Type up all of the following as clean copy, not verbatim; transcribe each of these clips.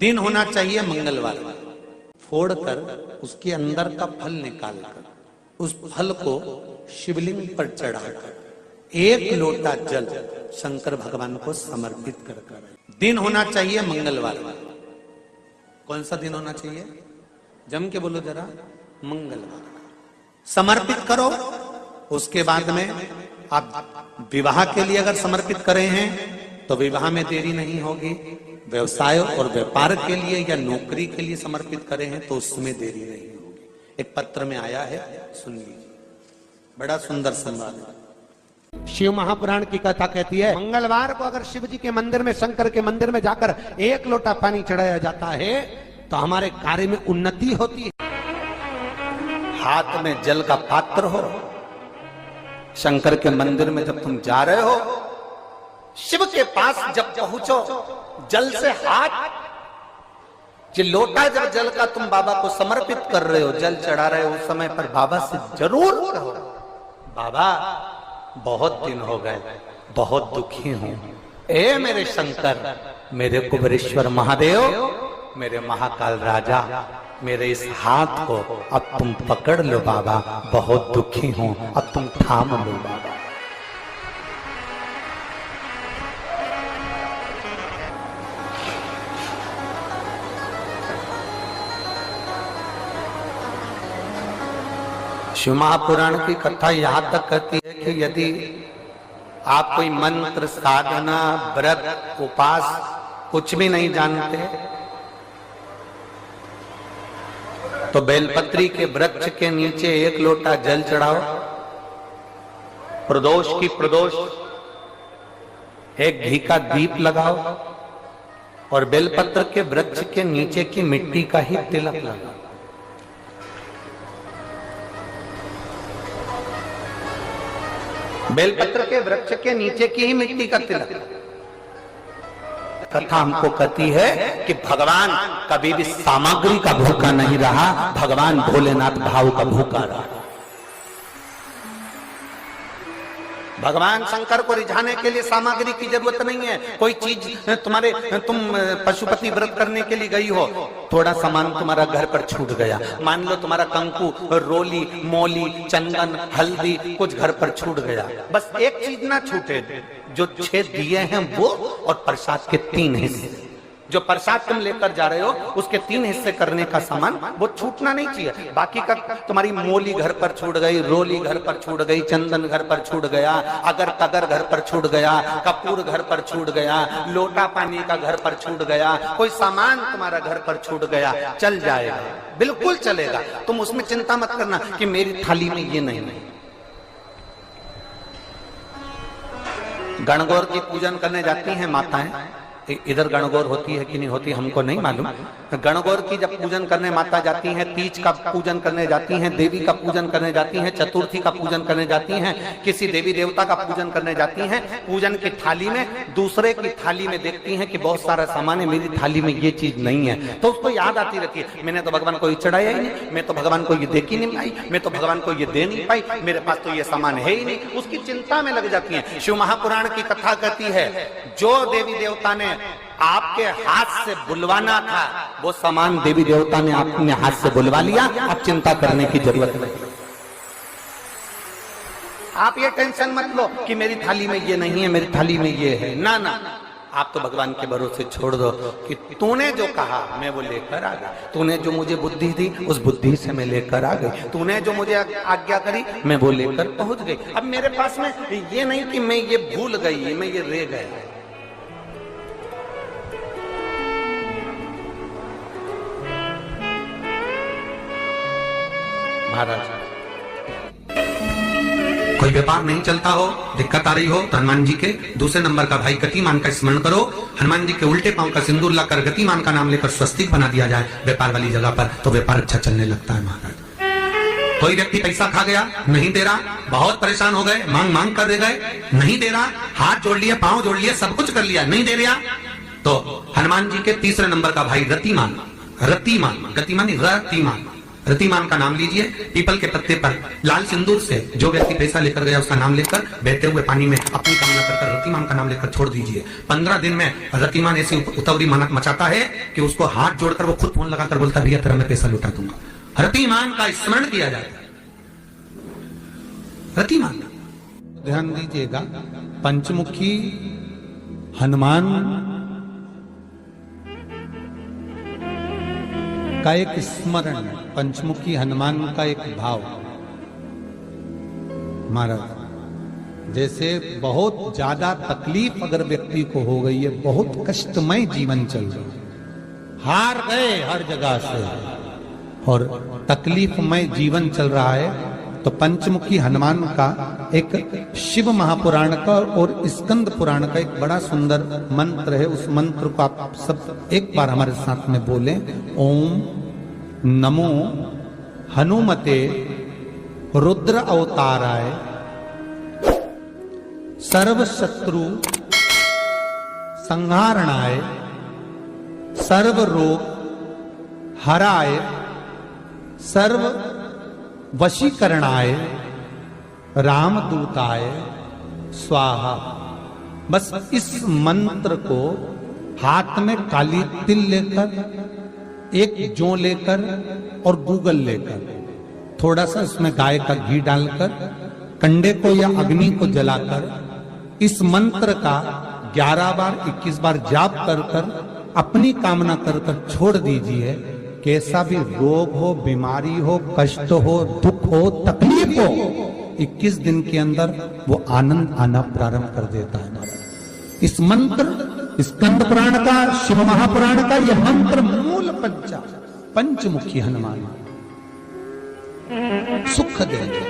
दिन होना चाहिए मंगलवार, फोड़कर उसके अंदर का फल निकालकर उस फल को शिवलिंग पर चढ़ाकर एक लोटा जल शंकर भगवान को समर्पित कर दिन होना चाहिए मंगलवार। कौन सा दिन होना चाहिए? जम के बोलो जरा, मंगलवार समर्पित करो। उसके बाद में आप विवाह के लिए अगर समर्पित करें हैं तो विवाह में देरी नहीं होगी। व्यवसाय और व्यापार के लिए या नौकरी के लिए समर्पित करें हैं तो उसमें देरी नहीं होगी। एक पत्र में आया है, सुन लीजिए, बड़ा सुंदर संवाद है। शिव महापुराण की कथा कहती है, मंगलवार को अगर शिव जी के मंदिर में, शंकर के मंदिर में जाकर एक लोटा पानी चढ़ाया जाता है तो हमारे कार्य में उन्नति होती है। हाथ में जल का पात्र हो, शंकर के मंदिर में जब तुम जा रहे हो, शिव के पास जब पहुंचो, जल से हाथ, जो लोटा जब जल का तुम बाबा को समर्पित कर रहे हो, जल चढ़ा रहे हो, उस समय पर बाबा से जरूर कहो, बाबा बहुत दिन हो गए, बहुत दुखी हूं, ए मेरे शंकर, मेरे कुबेरेश्वर महादेव, मेरे महाकाल राजा, मेरे इस हाथ को अब तुम पकड़ लो बाबा, बहुत दुखी हूं, अब तुम थाम लो बाबा। शिव महापुराण की कथा यहां तक कहती है कि यदि आप कोई मंत्र, साधना, व्रत, उपास कुछ भी नहीं जानते तो बेलपत्री के वृक्ष के नीचे एक लोटा जल चढ़ाओ, प्रदोष की प्रदोष एक घी का दीप लगाओ और बेलपत्र के वृक्ष के नीचे की मिट्टी का ही तिलक लगाओ। बेलपत्र के वृक्ष के नीचे की ही मिट्टी का तिलक। कथा हमको कहती है कि भगवान कभी भी सामग्री का भूखा नहीं रहा, भगवान भोलेनाथ भाव का भूखा रहा। भगवान शंकर को रिझाने के लिए सामग्री की जरूरत नहीं है। कोई चीज तुम पशुपति व्रत करने के लिए गई हो, थोड़ा सामान तुम्हारा घर पर छूट गया, मान लो तुम्हारा कंकु, रोली, मोली, चंदन, हल्दी कुछ घर पर छूट गया, बस एक चीज ना छूटे, जो 6 दिए हैं वो और प्रसाद के 3 हिस्से। जो प्रसाद तुम लेकर जा रहे हो उसके 3 हिस्से करने का सामान वो छूटना नहीं चाहिए। बाकी का तुम्हारी मोली घर पर छूट गई, रोली घर पर छूट गई, चंदन घर पर छूट गया, अगर तगर घर पर छूट गया, कपूर घर पर छूट गया, लोटा पानी का घर पर छूट गया, कोई सामान तुम्हारा घर पर छूट गया, चल जाएगा, बिल्कुल चलेगा। तुम उसमें चिंता मत करना कि मेरी थाली में ये नहीं। गणगौर की पूजन करने जाती हैं माताएं, इधर गणगौर होती है कि नहीं होती हमको नहीं मालूम। गणगौर की जब पूजन करने माता जाती हैं, तीज का पूजन करने जाती हैं, देवी का पूजन करने जाती हैं, चतुर्थी का पूजन करने जाती हैं, किसी देवी देवता का पूजन करने जाती हैं, पूजन की थाली में दूसरे की थाली में देखती हैं कि बहुत सारा सामान है, मेरी थाली में ये चीज नहीं है, तो उसको याद आती रहती है, मैंने तो भगवान को ये चढ़ाया ही नहीं, मैं तो भगवान को ये दे ही नहीं पाई, मैं तो भगवान को ये दे नहीं पाई, मेरे पास तो ये सामान है ही नहीं, उसकी चिंता में लग जाती है। शिव महापुराण की कथा कहती है, जो देवी देवता ने आपके हाथ से बुलवाना था वो सामान देवी देवता ने अपने हाथ से बुलवा लिया, अब चिंता करने की जरूरत नहीं। आप ये टेंशन मत लो कि मेरी थाली में ये नहीं है, मेरी थाली में ये है, ना ना, आप तो भगवान के भरोसे छोड़ दो कि तूने जो कहा मैं वो लेकर आ गई, तूने जो मुझे बुद्धि दी उस बुद्धि से मैं लेकर आ गई, तूने जो मुझे आज्ञा करी मैं वो लेकर पहुंच गई। अब मेरे पास में ये नहीं कि मैं ये भूल गई, मैं ये रह गया। महाराज, कोई व्यापार नहीं चलता हो, दिक्कत आ रही हो तो हनुमान जी के दूसरे नंबर का भाई गतिमान का स्मरण करो, हनुमान जी के उल्टे पांव का सिंदूर लाकर गतिमान का नाम लेकर स्वस्तिक बना दिया जाए व्यापार वाली जगह पर, तो व्यापार अच्छा चलने लगता है। महाराज, कोई व्यक्ति पैसा खा गया, नहीं दे रहा, बहुत परेशान हो गए, मांग मांग कर दे गए, नहीं दे रहा, हाथ जोड़ लिए, पांव जोड़ लिए, सब कुछ कर लिया, नहीं दे रहा, तो हनुमान जी के तीसरे नंबर का भाई रतिमान, रतिमान, गतिमान रतिमान, रतिमान का नाम लीजिए, पीपल के पत्ते पर लाल सिंदूर से जो व्यक्ति पैसा लेकर गया उसका नाम लेकर बहते हुए पानी में अपनी कामना कर रतिमान का नाम लेकर छोड़ दीजिए। 15 दिन में रतिमान ऐसी उतावली मचाता है कि उसको हाथ जोड़कर वो खुद फोन लगाकर बोलता भैया तेरा मैं पैसा लौटा दूंगा। रतिमान का स्मरण किया जाता है। रतिमान, ध्यान दीजिएगा, पंचमुखी हनुमान का एक स्मरण, पंचमुखी हनुमान का एक भाव। महाराज जैसे बहुत ज्यादा तकलीफ अगर व्यक्ति को हो गई है, बहुत कष्टमय जीवन चल रहा है, हार गए हर जगह से और तकलीफमय जीवन चल रहा है, तो पंचमुखी हनुमान का एक शिव महापुराण का और स्कंद पुराण का एक बड़ा सुंदर मंत्र है। उस मंत्र को आप सब एक बार हमारे साथ में बोलें। ओम नमो हनुमते रुद्र अवताराय सर्व शत्रु संहारणाय सर्व रोग हराय सर्व वशीकरणाय रामदूताय स्वाहा। बस इस मंत्र को हाथ में काली तिल लेकर, एक जौ लेकर और गूगल लेकर, थोड़ा सा इसमें गाय का घी डालकर, कंडे को या अग्नि को जलाकर इस मंत्र का 11 बार 21 बार जाप कर कर अपनी कामना कर कर छोड़ दीजिए। कैसा भी रोग हो, बीमारी हो, कष्ट हो, दुख हो, तकलीफ हो, 21 दिन के अंदर वो आनंद आना प्रारंभ कर देता है। इस मंत्र, स्कंद पुराण का, शिव महापुराण का यह मंत्र मूल पंचमुखी हनुमान सुख देंगे।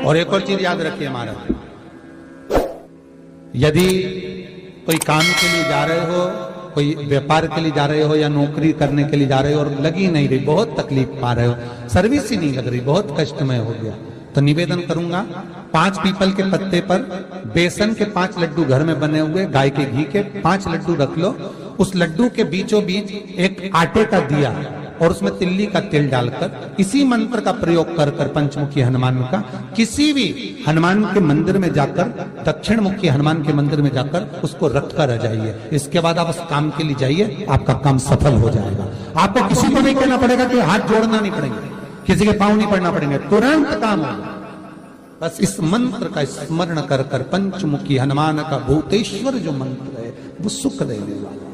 और एक और चीज याद रखिए महाराज, यदि कोई काम के लिए जा रहे हो, कोई व्यापार के लिए जा रहे हो या नौकरी करने के लिए जा रहे हो और लगी नहीं रही, बहुत तकलीफ पा रहे हो, सर्विस ही नहीं लग रही, बहुत कष्टमय हो गया, तो निवेदन करूंगा 5 पीपल के पत्ते पर बेसन के 5 लड्डू घर में बने हुए, गाय के घी के 5 लड्डू रख लो। उस लड्डू के बीचों बीच एक आटे का दिया और उसमें तिल्ली का तेल डालकर इसी मंत्र का प्रयोग कर कर पंचमुखी हनुमान का किसी भी हनुमान के मंदिर में जाकर, दक्षिण मुखी हनुमान के मंदिर में जाकर उसको रख कर आ जाइए। इसके बाद आप उस काम के लिए जाइए, आपका काम सफल हो जाएगा। आपको किसी को नहीं कहना पड़ेगा कि हाथ जोड़ना नहीं पड़ेगा, किसी के पांव नहीं पड़ना पड़ेंगे, तुरंत काम होगा। बस इस मंत्र का स्मरण कर कर पंचमुखी हनुमान का भूतेश्वर जो मंत्र है वो सुख देने वाला।